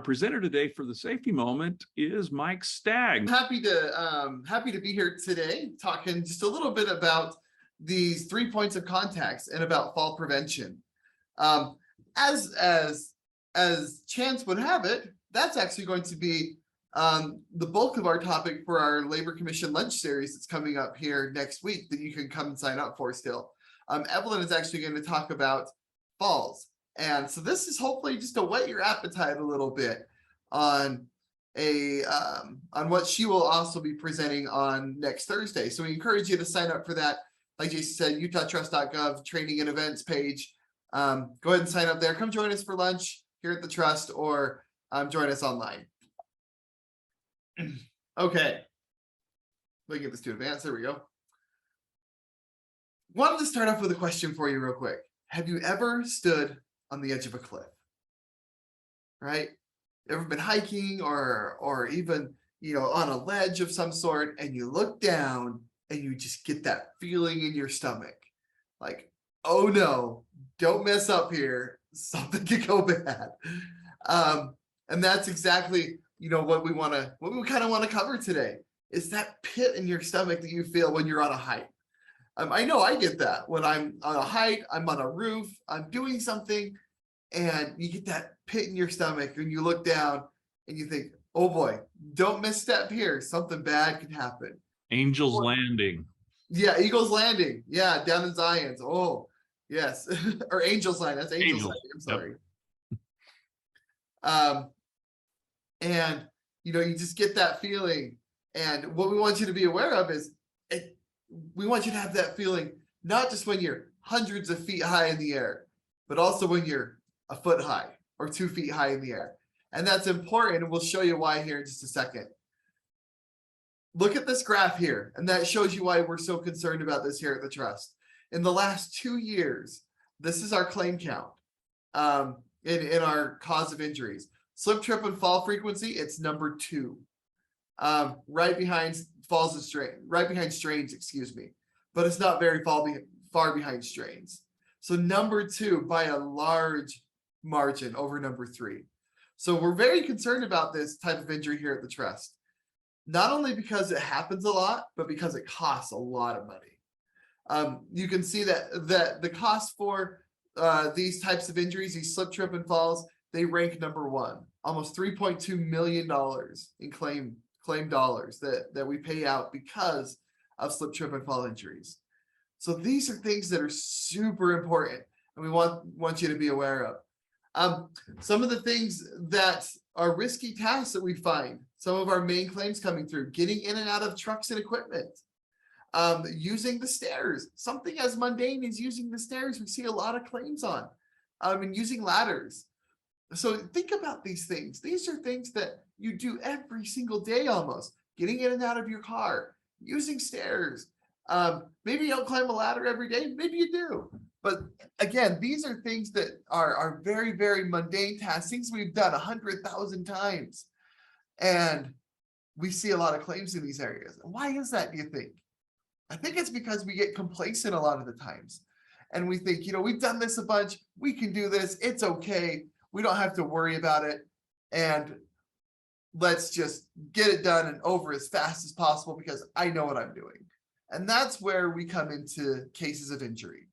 presenter today for the safety moment is Mike Stagg. Happy to be here today, talking just a little bit about these 3 points of contacts and about fall prevention. As chance would have it, that's actually going to be the bulk of our topic for our Labor Commission lunch series that's coming up here next week that you can come and sign up for still. Evelyn is actually going to talk about falls. And so this is hopefully just to whet your appetite a little bit on what she will also be presenting on next Thursday. So we encourage you to sign up for that. Like Jason said, utahtrust.gov training and events page. Go ahead and sign up there. Come join us for lunch here at the Trust, or join us online. Okay. Let me get this to advance. There we go. Wanted to start off with a question for you real quick. Have you ever stood on the edge of a cliff? Right? Ever been hiking or even, on a ledge of some sort, and you look down and you just get that feeling in your stomach like, oh no, don't mess up here, something could go bad. And that's exactly what we kind of want to cover today, is that pit in your stomach that you feel when you're on a hike. I know I get that when I'm on a hike, I'm on a roof, I'm doing something, and you get that pit in your stomach and you look down and you think, oh boy, don't misstep here, something bad could happen. Angel's Landing. Yeah, Eagle's Landing. Yeah, down in Zion's. Oh, yes. Or Angel's Landing. That's Angel's Landing. I'm sorry. Yep. And you just get that feeling. And what we want you to be aware of is we want you to have that feeling not just when you're hundreds of feet high in the air, but also when you're a foot high or 2 feet high in the air. And that's important, and we'll show you why here in just a second. Look at this graph here, and that shows you why we're so concerned about this here at the Trust. In the last 2 years, this is our claim count in our cause of injuries. Slip, trip, and fall frequency, it's number 2. Right behind falls and right behind strains, excuse me. But it's not very far behind strains. So number 2 by a large margin over number 3. So we're very concerned about this type of injury here at the Trust. Not only because it happens a lot, but because it costs a lot of money. You can see that the cost for these types of injuries, these slip, trip, and falls, they rank number 1, almost $3.2 million in claim dollars that we pay out because of slip, trip, and fall injuries. So these are things that are super important, and we want you to be aware of. Some of the things that are risky tasks that we find, some of our main claims coming through, getting in and out of trucks and equipment, using the stairs, something as mundane as using the stairs, we see a lot of claims on, and using ladders. So think about these things. These are things that you do every single day almost, getting in and out of your car, using stairs. Maybe you don't climb a ladder every day, maybe you do. But again, these are things that are very, very mundane tasks, things we've done 100,000 times. And we see a lot of claims in these areas. Why is that, do you think? I think it's because we get complacent a lot of the times. And we think, we've done this a bunch, we can do this, it's okay, we don't have to worry about it. And let's just get it done and over as fast as possible because I know what I'm doing. And that's where we come into cases of injury.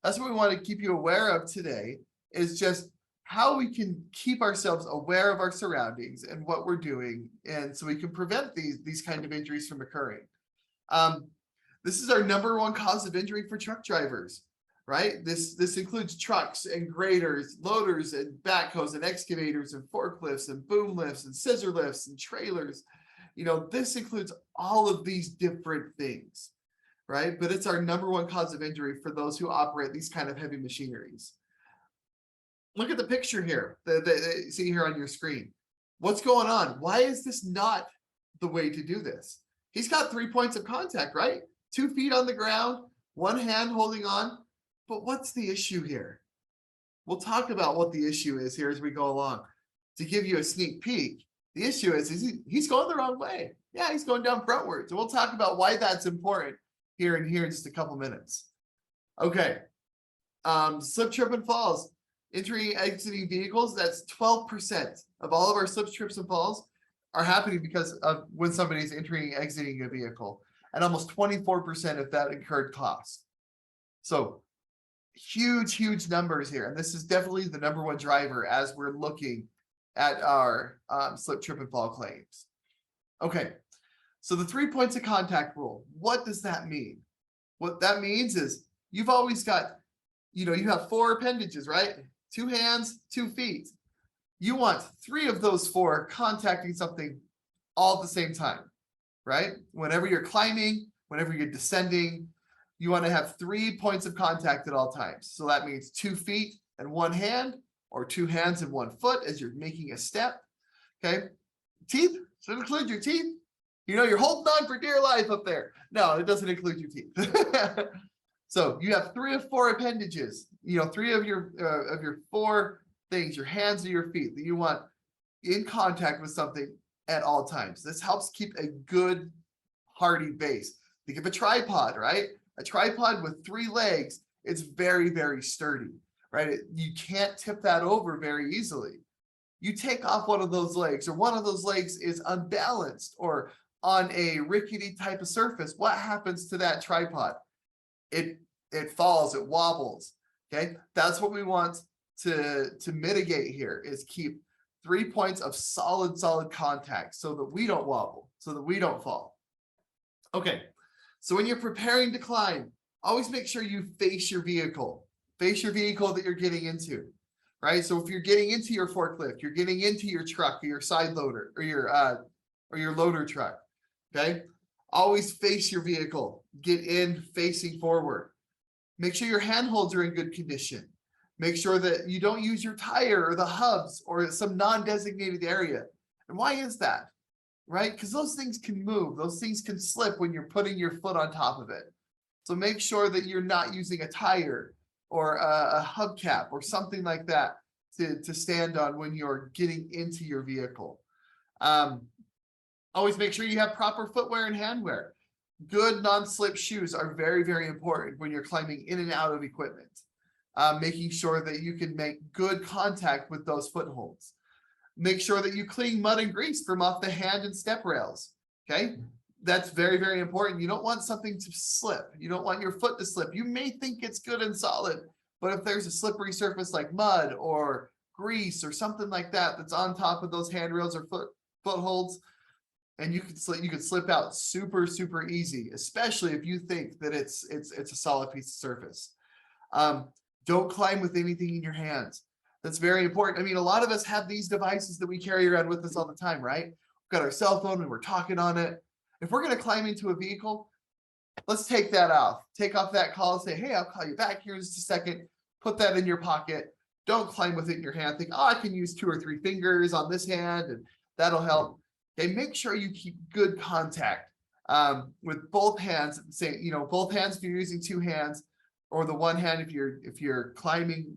That's what we want to keep you aware of today, is just how we can keep ourselves aware of our surroundings and what we're doing, and so we can prevent these kind of injuries from occurring. This is our number 1 cause of injury for truck drivers, right? This includes trucks and graders, loaders and backhoes and excavators and forklifts and boom lifts and scissor lifts and trailers. This includes all of these different things, right? But it's our number 1 cause of injury for those who operate these kind of heavy machineries. Look at the picture here that you see here on your screen. What's going on? Why is this not the way to do this? He's got 3 points of contact, right? 2 feet on the ground, 1 hand holding on. But what's the issue here? We'll talk about what the issue is here as we go along. To give you a sneak peek, the issue is he's going the wrong way. Yeah, he's going down frontwards. And we'll talk about why that's important here in just a couple minutes. Okay. Slip, trip, and falls. entering and exiting vehicles, that's 12% of all of our slips, trips, and falls are happening because of when somebody's entering and exiting a vehicle, and almost 24% of that incurred cost. So huge numbers here. And this is definitely the number one driver as we're looking at our slip, trip, and fall claims. Okay, so the 3 points of contact rule, what does that mean? What that means is you've always got, you have 4 appendages, right? 2 hands, 2 feet. You want 3 of those 4 contacting something all at the same time, right? Whenever you're climbing, whenever you're descending, you want to have 3 points of contact at all times. So that means 2 feet and 1 hand, or 2 hands and 1 foot as you're making a step. Okay, teeth should include your teeth. You're holding on for dear life up there. No, it doesn't include your teeth. So you have 3 of 4 appendages. 3 of your 4 things, your hands or your feet, that you want in contact with something at all times. This helps keep a good, hardy base. Think of a tripod, right? A tripod with 3 legs, it's very sturdy, right? You can't tip that over very easily. You take off one of those legs, or one of those legs is unbalanced or on a rickety type of surface, what happens to that tripod? It falls, it wobbles. Okay, that's what we want to mitigate here, is keep 3 points of solid contact so that we don't wobble, so that we don't fall. Okay, so when you're preparing to climb, always make sure you face your vehicle that you're getting into, right? So if you're getting into your forklift, you're getting into your truck or your side loader or your loader truck, okay? Always face your vehicle, get in facing forward. Make sure your handholds are in good condition. Make sure that you don't use your tire or the hubs or some non-designated area. And why is that? Right? Because those things can move. Those things can slip when you're putting your foot on top of it. So make sure that you're not using a tire or a hubcap or something like that to stand on when you're getting into your vehicle. Always make sure you have proper footwear and handwear. Good non-slip shoes are very important when you're climbing in and out of equipment. Making sure that you can make good contact with those footholds. Make sure that you clean mud and grease from off the hand and step rails. Okay, that's very important. You don't want something to slip. You don't want your foot to slip. You may think it's good and solid, but if there's a slippery surface like mud or grease or something like that that's on top of those handrails or footholds, and you could slip out super easy, especially if you think that it's a solid piece of surface. Don't climb with anything in your hands. That's very important. I mean, a lot of us have these devices that we carry around with us all the time, right? We've got our cell phone and we're talking on it. If we're going to climb into a vehicle, let's take that off. Take off that call and say, hey, I'll call you back here in just a second. Put that in your pocket. Don't climb with it in your hand. Think, oh, I can use 2 or 3 fingers on this hand and that'll help. Okay, make sure you keep good contact with both hands. Say, both hands if you're using 2 hands, or the 1 hand if you're climbing,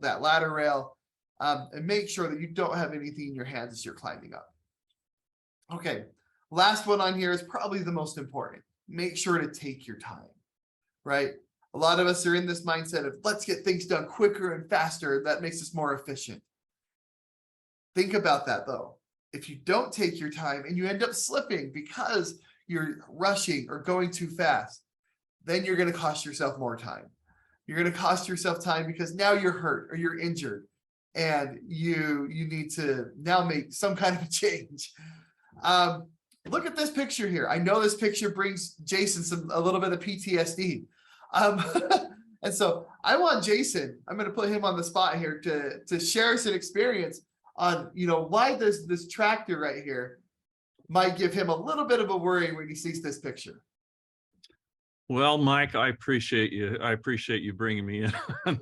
that ladder rail, and make sure that you don't have anything in your hands as you're climbing up. Okay, last one on here is probably the most important. Make sure to take your time, right? A lot of us are in this mindset of let's get things done quicker and faster. That makes us more efficient. Think about that though. If you don't take your time and you end up slipping because you're rushing or going too fast, then you're going to cost yourself more time. You're going to cost yourself time because now you're hurt or you're injured and you need to now make some kind of a change. Look at this picture here. I know this picture brings Jason a little bit of PTSD. And so I want Jason, I'm going to put him on the spot here to share us an experience on, why this tractor right here might give him a little bit of a worry when he sees this picture. Well, Mike, I appreciate you. I appreciate you bringing me in.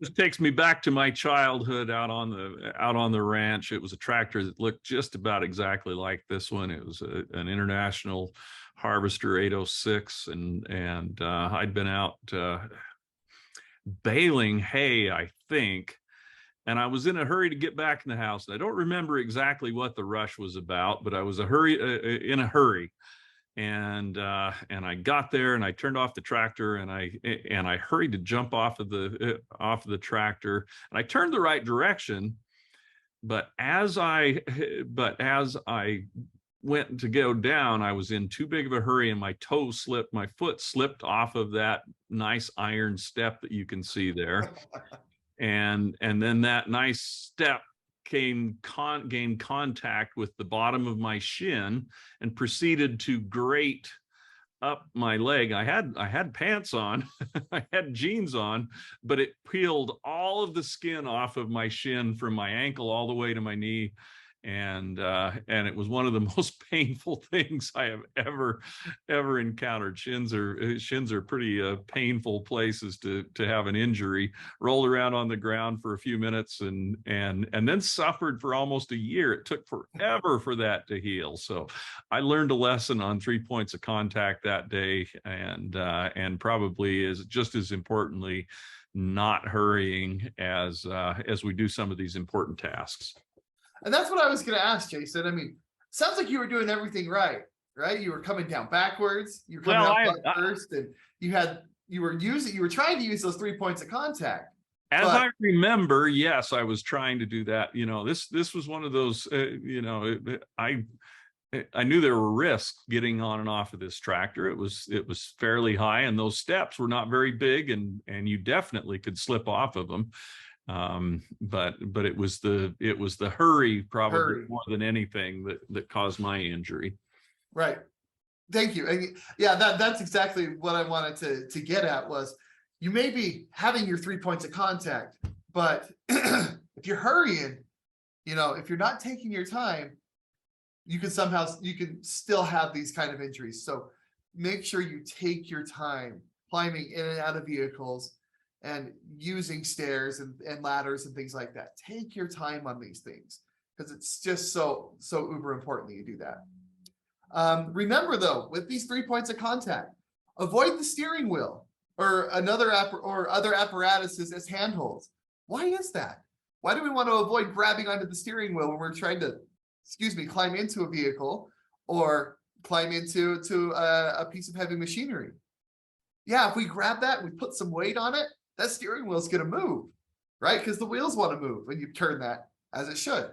This takes me back to my childhood out on the ranch. It was a tractor that looked just about exactly like this one. It was an International Harvester 806, and I'd been out baling hay, I think, and I was in a hurry to get back in the house. And I don't remember exactly what the rush was about, but I was in a hurry. and I got there and I turned off the tractor and I hurried to jump off of the tractor, and I turned the right direction. But as I went to go down, I was in too big of a hurry, and my foot slipped off of that nice iron step that you can see there. And then that nice step gained contact with the bottom of my shin and proceeded to grate up my leg. I had pants on, I had jeans on, but it peeled all of the skin off of my shin from my ankle all the way to my knee. And it was one of the most painful things I have ever encountered. Shins are pretty painful places to have an injury. Rolled around on the ground for a few minutes and then suffered for almost a year. It took forever for that to heal. So I learned a lesson on 3 points of contact that day, and probably is just as importantly, not hurrying as we do some of these important tasks. And that's what I was going to ask, Jason. I mean, sounds like you were doing everything right? You were coming down backwards. You were coming up butt first, and you were trying to use those 3 points of contact. As I remember, yes, I was trying to do that. This was one of those. I knew there were risks getting on and off of this tractor. It was fairly high, and those steps were not very big, and you definitely could slip off of them. But it was the hurry probably more than anything that caused my injury. Right. Thank you. And yeah, that's exactly what I wanted to get at was you may be having your 3 points of contact, but if you're hurrying, if you're not taking your time, you can still have these kind of injuries. So make sure you take your time climbing in and out of vehicles and using stairs and ladders and things like that. Take your time on these things because it's just so uber important that you do that. Remember though, with these 3 points of contact, avoid the steering wheel or other apparatuses as handholds. Why is that? Why do we want to avoid grabbing onto the steering wheel when we're trying to, climb into a vehicle or climb into a piece of heavy machinery? Yeah, if we grab that, we put some weight on it, that steering wheel is going to move, right? Because the wheels want to move when you turn that as it should.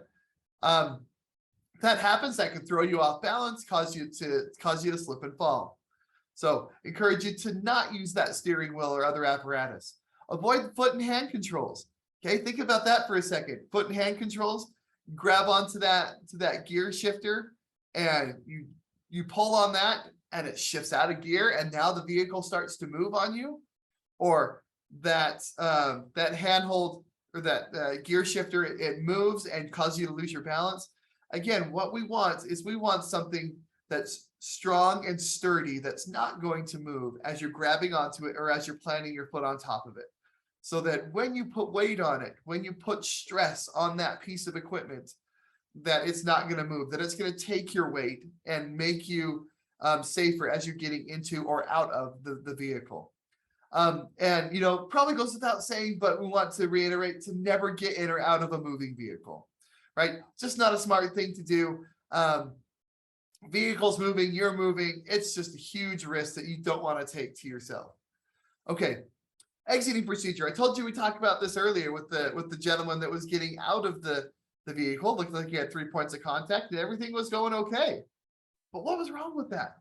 If that happens, that can throw you off balance, cause you to slip and fall. So encourage you to not use that steering wheel or other apparatus. Avoid the foot and hand controls. Okay, think about that for a second. Foot and hand controls, grab onto that gear shifter and you pull on that and it shifts out of gear and now the vehicle starts to move on you. Or that handhold or that gear shifter, it moves and causes you to lose your balance. Again, what we want is something that's strong and sturdy, that's not going to move as you're grabbing onto it or as you're planting your foot on top of it. So that when you put weight on it, when you put stress on that piece of equipment, that it's not going to move, that it's going to take your weight and make you safer as you're getting into or out of the vehicle. And probably goes without saying, but we want to reiterate to never get in or out of a moving vehicle, right? Just not a smart thing to do. Vehicles moving, you're moving. It's just a huge risk that you don't want to take to yourself. Okay, exiting procedure. I told you we talked about this earlier with the gentleman that was getting out of the vehicle. Looked like he had 3 points of contact and everything was going okay. But what was wrong with that?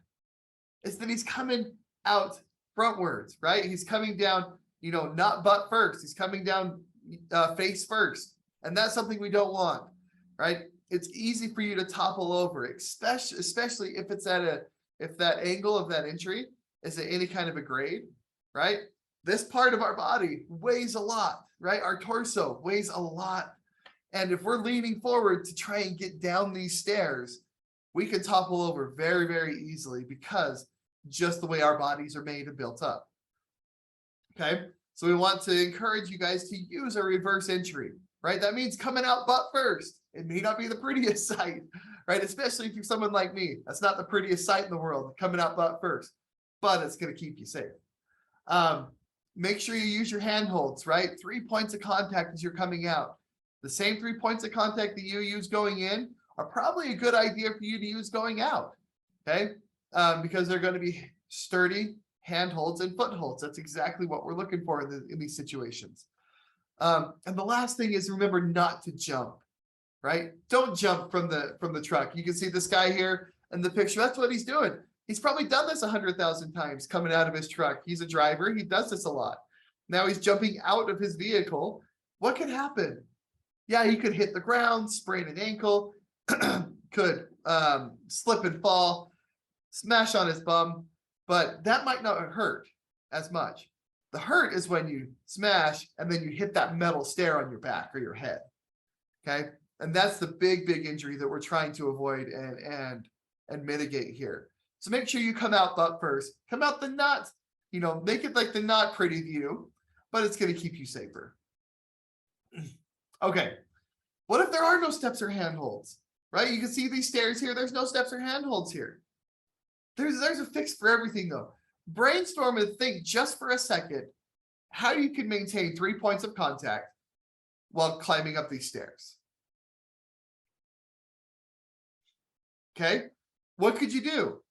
Is that he's coming out frontwards, right? He's coming down, not butt first. He's coming down face first. And that's something we don't want, right? It's easy for you to topple over, especially if if that angle of that injury is at any kind of a grade, right? This part of our body weighs a lot, right? Our torso weighs a lot. And if we're leaning forward to try and get down these stairs, we can topple over very, very easily because just the way our bodies are made and built up. Okay, so we want to encourage you guys to use a reverse entry, right? That means coming out butt first. It may not be the prettiest sight, right? Especially if you're someone like me. That's not the prettiest sight in the world, coming out butt first, but it's going to keep you safe. Make sure you use your handholds, right? 3 points of contact as you're coming out. The same 3 points of contact that you use going in are probably a good idea for you to use going out, okay? because they're going to be sturdy handholds and footholds. That's exactly what we're looking for in these situations. And the last thing is, remember not to jump, right? Don't jump from the truck. You can see this guy here in the picture. That's what he's doing. He's probably done this 100,000 times coming out of his truck. He's a driver. He does this a lot. Now he's jumping out of his vehicle. What could happen? Yeah, he could hit the ground, sprain an ankle, could slip and fall, smash on his bum, but that might not hurt as much. The hurt is when you smash and then you hit that metal stair on your back or your head. Okay. And that's the big injury that we're trying to avoid and mitigate here. So make sure you come out butt first, come out the not, make it like the not pretty view, but it's going to keep you safer. Okay. What if there are no steps or handholds, right? You can see these stairs here. There's no steps or handholds here. There's a fix for everything though. Brainstorm and think just for a second how you can maintain 3 points of contact while climbing up these stairs. Okay, what could you do?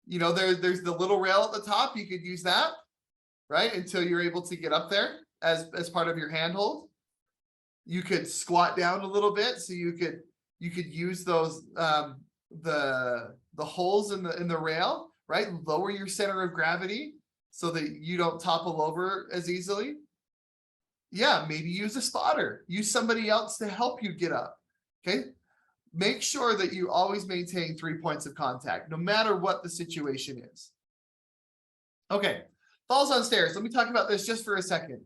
There's the little rail at the top. You could use that, right, until you're able to get up there as part of your handhold. You could squat down a little bit so you could use those the holes in the rail, right? Lower your center of gravity so that you don't topple over as easily. Yeah, maybe use a spotter. Use somebody else to help you get up. Okay. Make sure that you always maintain 3 points of contact, no matter what the situation is. Okay, falls on stairs. Let me talk about this just for a second.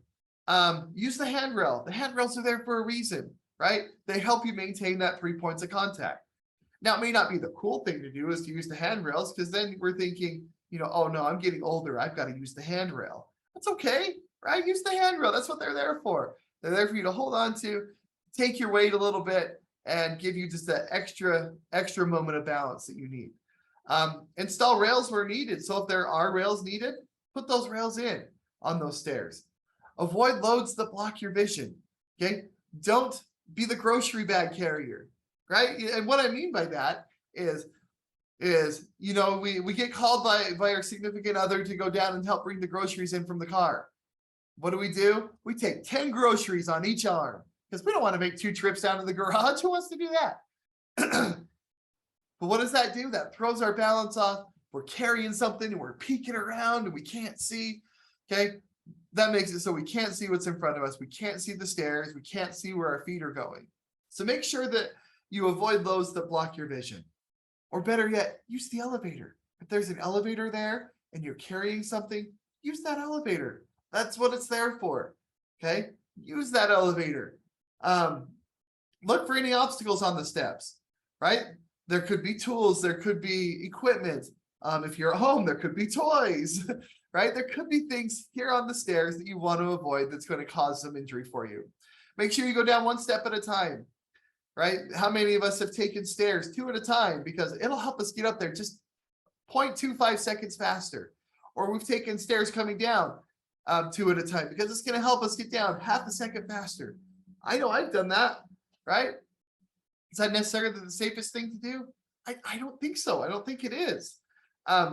Use the handrail. The handrails are there for a reason, right? They help you maintain that 3 points of contact. Now, it may not be the cool thing to do is to use the handrails, because then we're thinking, oh no, I'm getting older. I've got to use the handrail. That's okay, right? Use the handrail. That's what they're there for. They're there for you to hold on to, take your weight a little bit, and give you just that extra moment of balance that you need. Install rails where needed. So if there are rails needed, put those rails in on those stairs. Avoid loads that block your vision. Okay. Don't be the grocery bag carrier, right? And what I mean by that is we get called by our significant other to go down and help bring the groceries in from the car. What do? We take 10 groceries on each arm, because we don't want to make 2 trips down to the garage. Who wants to do that? But what does that do? That throws our balance off. We're carrying something and we're peeking around and we can't see. Okay. That makes it so we can't see what's in front of us. We can't see the stairs. We can't see where our feet are going. So make sure that you avoid those that block your vision. Or better yet, use the elevator. If there's an elevator there and you're carrying something, use that elevator. That's what it's there for. Okay. Use that elevator. Look for any obstacles on the steps, right? There could be tools, there could be equipment. If you're at home, there could be toys, right? There could be things here on the stairs that you want to avoid that's going to cause some injury for you. Make sure you go down 1 step at a time, right? How many of us have taken stairs 2 at a time? Because it'll help us get up there just 0.25 seconds faster. Or we've taken stairs coming down 2 at a time, because it's going to help us get down half a second faster. I know I've done that, right? Is that necessarily the safest thing to do? I don't think so. I don't think it is.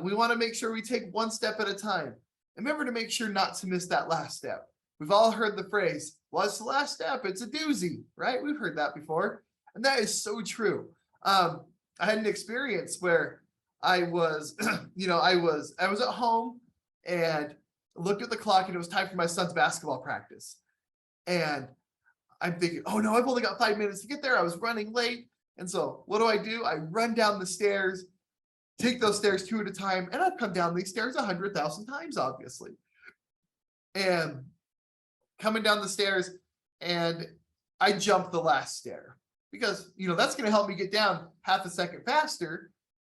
We want to make sure we take 1 step at a time. And remember to make sure not to miss that last step. We've all heard the phrase, well, it's the last step. It's a doozy, right? We've heard that before. And that is so true. I had an experience where I was, I was at home and looked at the clock and it was time for my son's basketball practice. And I'm thinking, oh no, I've only got 5 minutes to get there. I was running late. And so what do? I run down the stairs, take those stairs 2 at a time. And I've come down these stairs 100,000 times, obviously. And coming down the stairs, and I jumped the last stair because, that's going to help me get down half a second faster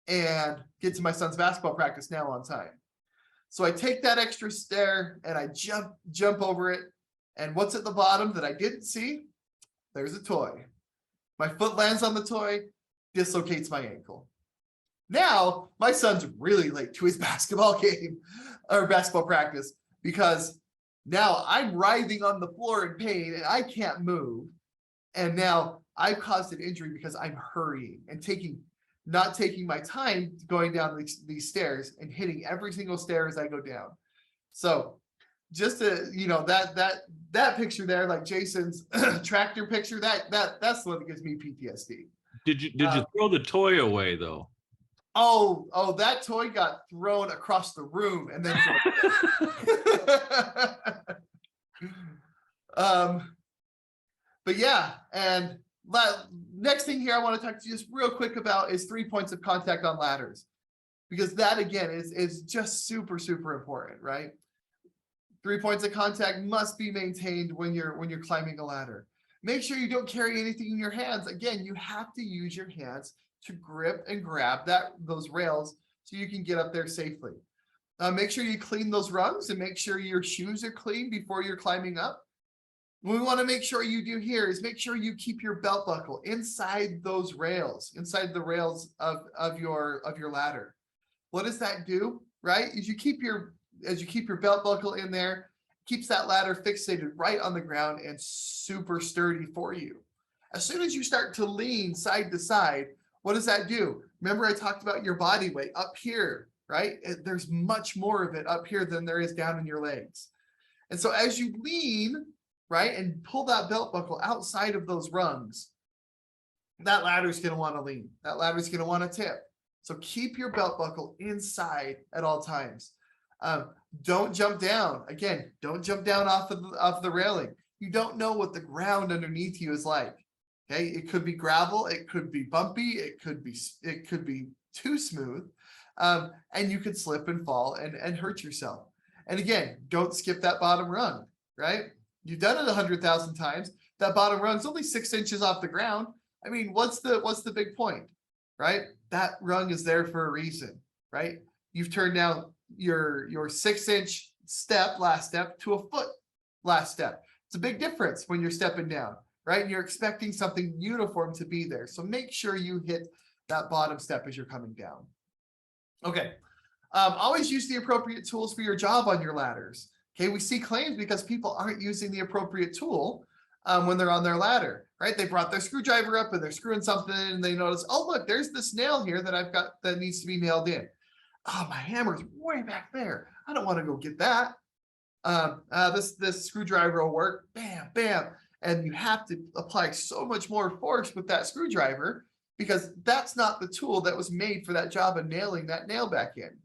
and get to my son's basketball practice now on time. So I take that extra stair and I jump over it. And what's at the bottom that I didn't see? There's a toy. My foot lands on the toy, dislocates my ankle. Now, my son's really late to his basketball game or basketball practice because now I'm writhing on the floor in pain and I can't move. And now I've caused an injury because I'm hurrying and taking not taking my time going down these stairs and hitting every single stair as I go down. So just to, that picture there, like Jason's tractor picture, that's the one that gives me PTSD. Did you throw the toy away though? Oh, that toy got thrown across the room and then but yeah, and next thing here I want to talk to you just real quick about is 3 points of contact on ladders, because that again is just super important, right? 3 points of contact must be maintained when you're climbing a ladder. Make sure you don't carry anything in your hands. Again, you have to use your hands to grip and grab those rails so you can get up there safely. Make sure you clean those rungs and make sure your shoes are clean before you're climbing up. What we want to make sure you do here is make sure you keep your belt buckle inside those rails, inside the rails of your ladder. What does that do, right? As you keep your belt buckle in there, keeps that ladder fixated right on the ground and super sturdy for you. As soon as you start to lean side to side, what does that do? Remember I talked about your body weight up here, right? There's much more of it up here than there is down in your legs. And so as you lean, right, and pull that belt buckle outside of those rungs, that ladder's going to want to lean. That ladder's going to want to tip. So keep your belt buckle inside at all times. Don't jump down. Again, don't jump down off the railing. You don't know what the ground underneath you is like. Okay, it could be gravel, it could be bumpy, it could be too smooth, and you could slip and fall and hurt yourself. And again, don't skip that bottom rung, right? You've done it 100,000 times. That bottom rung's only 6 inches off the ground. I mean, what's the big point, right? That rung is there for a reason, right? You've turned down your 6-inch last step to a foot last step. It's a big difference when you're stepping down, right? And you're expecting something uniform to be there. So make sure you hit that bottom step as you're coming down. Okay. Always use the appropriate tools for your job on your ladders. Okay. We see claims because people aren't using the appropriate tool when they're on their ladder, right? They brought their screwdriver up and they're screwing something and they notice, oh, look, there's this nail here that I've got that needs to be nailed in. Oh, my hammer's way back there. I don't want to go get that. This screwdriver will work. Bam, bam. And you have to apply so much more force with that screwdriver because that's not the tool that was made for that job of nailing that nail back in.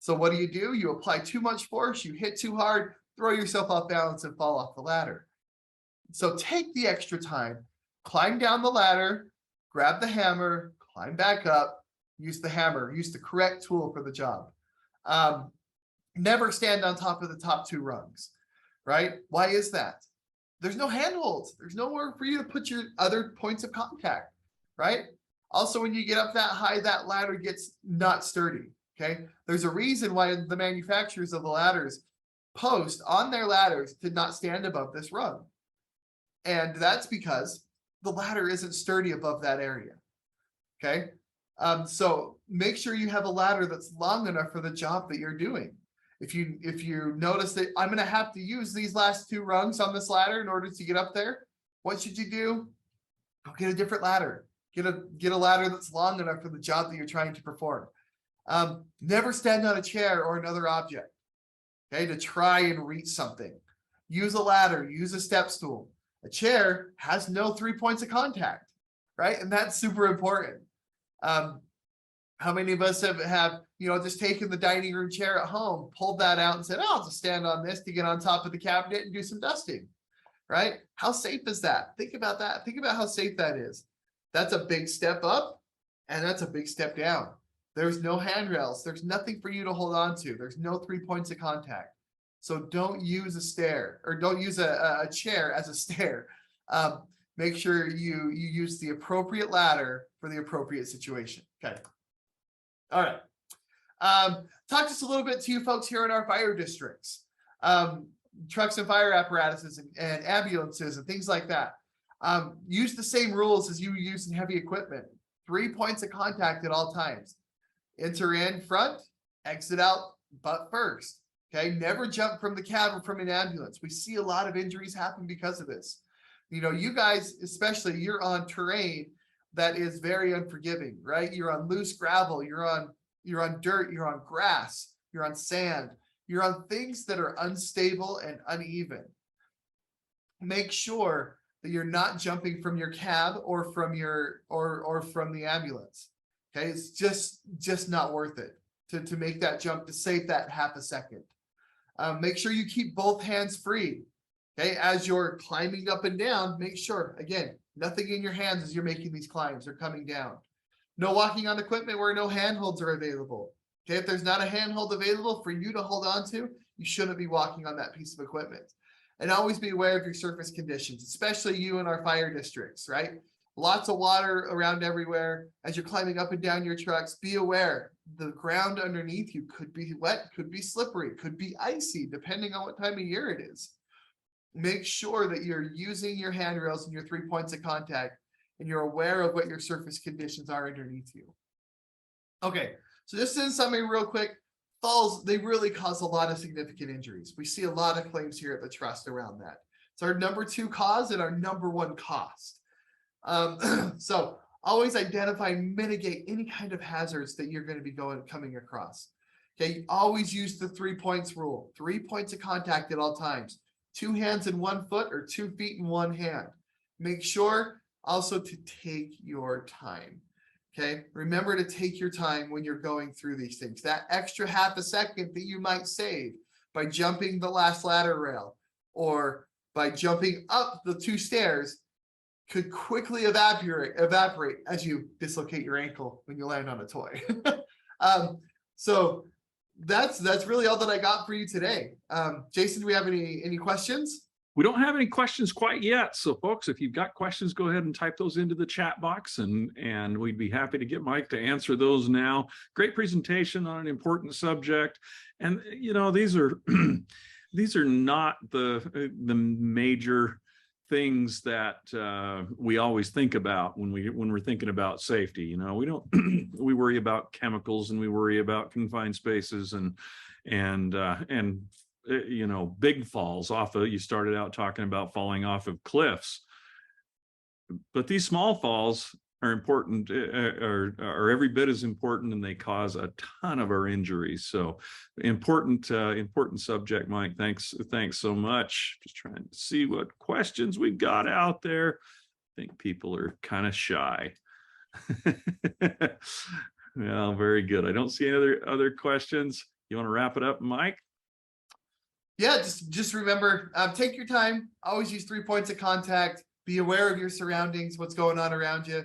So what do? You apply too much force, you hit too hard, throw yourself off balance and fall off the ladder. So take the extra time, climb down the ladder, grab the hammer, climb back up, use the hammer, use the correct tool for the job. Never stand on top of the top 2 rungs, right? Why is that? There's no handholds. There's nowhere for you to put your other points of contact, right? Also, when you get up that high, that ladder gets not sturdy, okay? There's a reason why the manufacturers of the ladders post on their ladders to not stand above this rung. And that's because the ladder isn't sturdy above that area, okay? So make sure you have a ladder that's long enough for the job that you're doing. If you notice that I'm going to have to use these last 2 rungs on this ladder in order to get up there, what should you do? Go get a different ladder. Get a ladder that's long enough for the job that you're trying to perform. Never stand on a chair or another object, okay, to try and reach something. Use a ladder, use a step stool. A chair has no 3 points of contact, right? And that's super important. How many of us have just taken the dining room chair at home, pulled that out and said, oh, I'll just stand on this to get on top of the cabinet and do some dusting, right? How safe is that? Think about that. Think about how safe that is. That's a big step up and that's a big step down. There's no handrails. There's nothing for you to hold on to. There's no 3 points of contact. So don't use a stair or don't use a chair as a stair. Make sure you use the appropriate ladder for the appropriate situation. Okay. All right. Talk just a little bit to you folks here in our fire districts, trucks and fire apparatuses and ambulances and things like that. Use the same rules as you use in heavy equipment. 3 points of contact at all times. Enter in front, exit out butt first. Okay, never jump from the cab or from an ambulance. We see a lot of injuries happen because of this. You guys, especially, you're on terrain that is very unforgiving, right? You're on loose gravel, you're on dirt, you're on grass, you're on sand, you're on things that are unstable and uneven. Make sure that you're not jumping from your cab or from your or from the ambulance. Okay, it's just not worth it to make that jump, to save that half a second. Make sure you keep both hands free. Okay, as you're climbing up and down, make sure, again, nothing in your hands as you're making these climbs or coming down. No walking on equipment where no handholds are available. Okay, if there's not a handhold available for you to hold on to, you shouldn't be walking on that piece of equipment. And always be aware of your surface conditions, especially you in our fire districts, right? Lots of water around everywhere. As you're climbing up and down your trucks, be aware the ground underneath you could be wet, could be slippery, could be icy, depending on what time of year it is. Make sure that you're using your handrails and your 3 points of contact, and you're aware of what your surface conditions are underneath you. Okay, so just in summary real quick, falls, they really cause a lot of significant injuries. We see a lot of claims here at the trust around that. It's our number 2 cause and our number 1 cost. So always identify and mitigate any kind of hazards that you're going to be coming across. Okay, always use the 3 points rule, 3 points of contact at all times, 2 hands in 1 foot or 2 feet in 1 hand. Make sure also to take your time. Okay, remember to take your time when you're going through these things. That extra half a second that you might save by jumping the last ladder rail or by jumping up the 2 stairs could quickly evaporate as you dislocate your ankle when you land on a toy. So that's really all that I got for you today. Jason, do we have any questions? We don't have any questions quite yet. So folks, if you've got questions, go ahead and type those into the chat box and we'd be happy to get Mike to answer those now. Great presentation on an important subject. And you know, these are these are not the major things that we always think about when we're thinking about safety. You know, we don't we worry about chemicals and we worry about confined spaces and you know, big falls off of, you started out talking about falling off of cliffs, but these small falls are important, are every bit as important, and they cause a ton of our injuries. So important subject, Mike. Thanks so much. Just trying to see what questions we've got out there. I think people are kind of shy. Well, very good. I don't see any other questions. You want to wrap it up, Mike? Yeah, just remember, take your time. Always use 3 points of contact. Be aware of your surroundings, what's going on around you.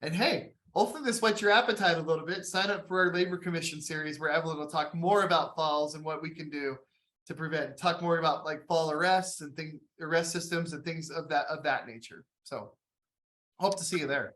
And hey, hopefully this whets your appetite a little bit. Sign up for our Labor Commission series where Evelyn will talk more about falls and what we can do to prevent. Talk more about like fall arrests and arrest systems and things of that nature. So hope to see you there.